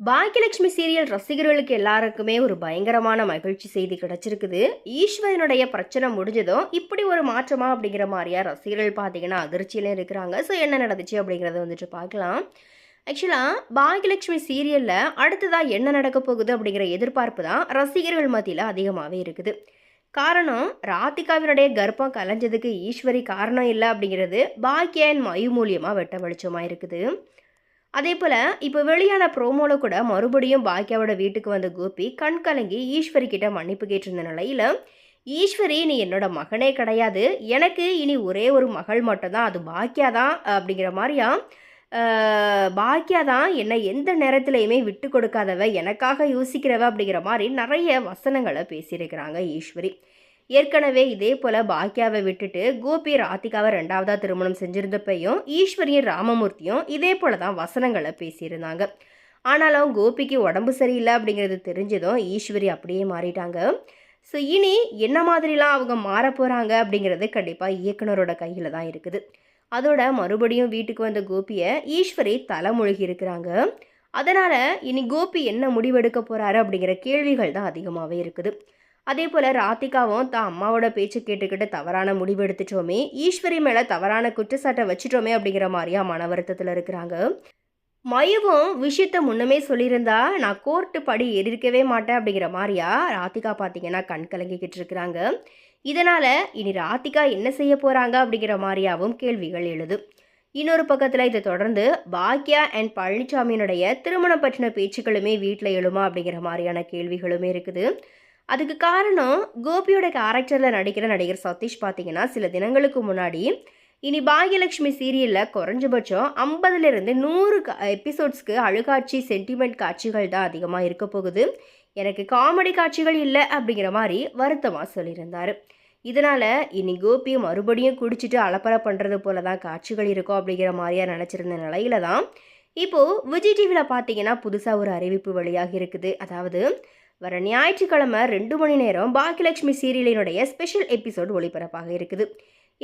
Baakiyalakshmi serial ரசிகர்களுக்கு எல்லாருக்குமே ஒரு பயங்கரமான மகிழ்ச்சி செய்தி கிடைச்சிருக்குது. ஈஸ்வரனுடைய பிரச்சனை முடிஞ்சதும் இப்படி ஒரு மாற்றமா அப்படிங்கிற மாதிரியா ரசிகர்கள் பார்த்தீங்கன்னா அதிர்ச்சியில இருக்கிறாங்க. ஸோ என்ன நடந்துச்சு அப்படிங்கிறத வந்துட்டு பார்க்கலாம். ஆக்சுவலாக பாக்கியலட்சுமி சீரியலில் அடுத்ததாக என்ன நடக்க போகுது அப்படிங்கிற எதிர்பார்ப்பு தான் ரசிகர்கள் மத்தியில் அதிகமாகவே இருக்குது. காரணம், ராதிகாவினுடைய கர்ப்பம் கலைஞ்சதுக்கு ஈஸ்வரி காரணம் இல்லை அப்படிங்கிறது பாக்கியா அண்ட் மயு மூலியமாக வெட்ட வெளிச்சமாக இருக்குது. அதே போல் இப்போ வெளியான ப்ரோமோவில் கூட மறுபடியும் பாக்கியாவோட வீட்டுக்கு வந்த கோபி கண் கலங்கி ஈஸ்வரி கிட்ட மன்னிப்பு கேட்டிருந்த நிலையில், ஈஸ்வரி நீ என்னோட மகனே கிடையாது, எனக்கு இனி ஒரே ஒரு மகள் மட்டும்தான், அது பாக்கியா தான் அப்படிங்கிற மாதிரியா பாக்கியா தான் என்னை எந்த நேரத்துலையுமே விட்டு கொடுக்காதவ, எனக்காக யோசிக்கிறவ அப்படிங்கிற மாதிரி நிறைய வசனங்களை பேசியிருக்கிறாங்க ஈஸ்வரி. ஏற்கனவே இதே போல் பாக்கியாவை விட்டுட்டு கோபி ராதிகாவை ரெண்டாவதாக திருமணம் செஞ்சிருந்தப்பையும் ஈஸ்வரியும் ராமமூர்த்தியும் இதே போல தான் வசனங்களை பேசியிருந்தாங்க. ஆனாலும் கோபிக்கு உடம்பு சரியில்லை அப்படிங்கிறது தெரிஞ்சதும் ஈஸ்வரி அப்படியே மாறிட்டாங்க. ஸோ இனி என்ன மாதிரிலாம் அவங்க மாற போகிறாங்க அப்படிங்கிறது கண்டிப்பாக இயக்குனரோட கையில் தான் இருக்குது. அதோட மறுபடியும் வீட்டுக்கு வந்த கோபியை ஈஸ்வரி தலைமொழிகி இருக்கிறாங்க. அதனால் இனி கோபி என்ன முடிவெடுக்க போகிறாரு அப்படிங்கிற கேள்விகள் தான் அதிகமாகவே இருக்குது. அதே போல் ராதிகாவும் தான் அம்மாவோட பேச்சு கேட்டுக்கிட்டு தவறான முடிவு எடுத்துட்டோமே, ஈஸ்வரி மேலே தவறான குற்றச்சாட்டை வச்சுட்டோமே அப்படிங்கிற மாதிரியா மன வருத்தத்தில் இருக்கிறாங்க. மயுவும் விஷயத்த முன்னமே சொல்லியிருந்தா நான் கோர்ட்டு படி ஏறிருக்கவே மாட்டேன் அப்படிங்கிற மாதிரியா ராதிகா பார்த்தீங்கன்னா கண் கலங்கிக்கிட்டு இருக்கிறாங்க. இதனால் இனி ராதிகா என்ன செய்ய போகிறாங்க அப்படிங்கிற மாதிரியாவும் கேள்விகள் எழுது. இன்னொரு பக்கத்தில் இதை தொடர்ந்து பாக்யா அண்ட் பழனிசாமியினுடைய திருமணம் பற்றின பேச்சுக்களுமே வீட்டில் எழுமா அப்படிங்கிற மாதிரியான கேள்விகளுமே இருக்குது. அதுக்கு காரணம், கோபியோட கேரக்டரில் நடிக்கிற நடிகர் சதீஷ் பார்த்தீங்கன்னா சில தினங்களுக்கு முன்னாடி இனி பாகியலட்சுமி சீரியலில் குறைஞ்சபட்சம் 50லேருந்து 100 எபிசோட்ஸ்க்கு அழுகாட்சி சென்டிமெண்ட் காட்சிகள் தான் அதிகமாக இருக்க போகுது, எனக்கு காமெடி காட்சிகள் இல்லை அப்படிங்கிற மாதிரி வருத்தமாக சொல்லியிருந்தார். இதனால் இனி கோபி மறுபடியும் குடிச்சிட்டு அலப்பறை பண்ணுறது போல தான் காட்சிகள் இருக்கும் அப்படிங்கிற மாதிரியாக நினச்சிருந்த நிலையில தான் இப்போது விஜய் டிவியில் பார்த்தீங்கன்னா புதுசாக ஒரு அறிவிப்பு வழியாக இருக்குது. அதாவது வர ஞாயிற்றுக்கிழமை 2 மணி நேரம் பாக்கியலட்சுமி சீரியலினுடைய ஸ்பெஷல் எபிசோட் ஒளிபரப்பாக இருக்குது.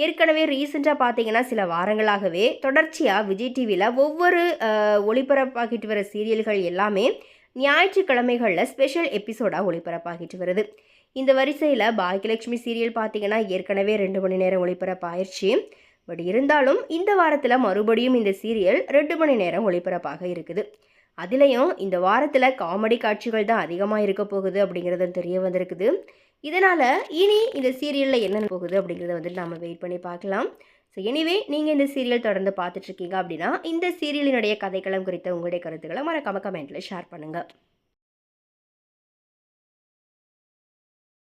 ஏற்கனவே ரீசெண்டாக பார்த்தீங்கன்னா சில வாரங்களாகவே தொடர்ச்சியாக விஜய் டிவியில் ஒவ்வொரு ஒளிபரப்பாகிட்டு வர சீரியல்கள் எல்லாமே ஞாயிற்றுக்கிழமைகளில் ஸ்பெஷல் எபிசோடாக ஒளிபரப்பாகிட்டு வருது. இந்த வரிசையில் பாக்கியலட்சுமி சீரியல் பார்த்தீங்கன்னா ஏற்கனவே 2 மணி நேரம் ஒளிபரப்பாயிருச்சு. பட் இருந்தாலும் இந்த வாரத்தில் மறுபடியும் இந்த சீரியல் 2 மணி நேரம் ஒளிபரப்பாக இருக்குது. அதுலேயும் இந்த வாரத்தில் காமெடி காட்சிகள் தான் அதிகமாக இருக்க போகுது அப்படிங்கிறது தெரிய வந்திருக்குது. இதனால் இனி இந்த சீரியலில் என்ன போகுது அப்படிங்கிறத வந்துட்டு நம்ம வெயிட் பண்ணி பார்க்கலாம். ஸோ எனிவே, நீங்கள் இந்த சீரியல் தொடர்ந்து பார்த்துட்ருக்கீங்க அப்படின்னா இந்த சீரியலினுடைய கதைக்களம் குறித்த உங்களுடைய கருத்துக்களை மறக்காம கமெண்ட்டில் ஷேர் பண்ணுங்கள்.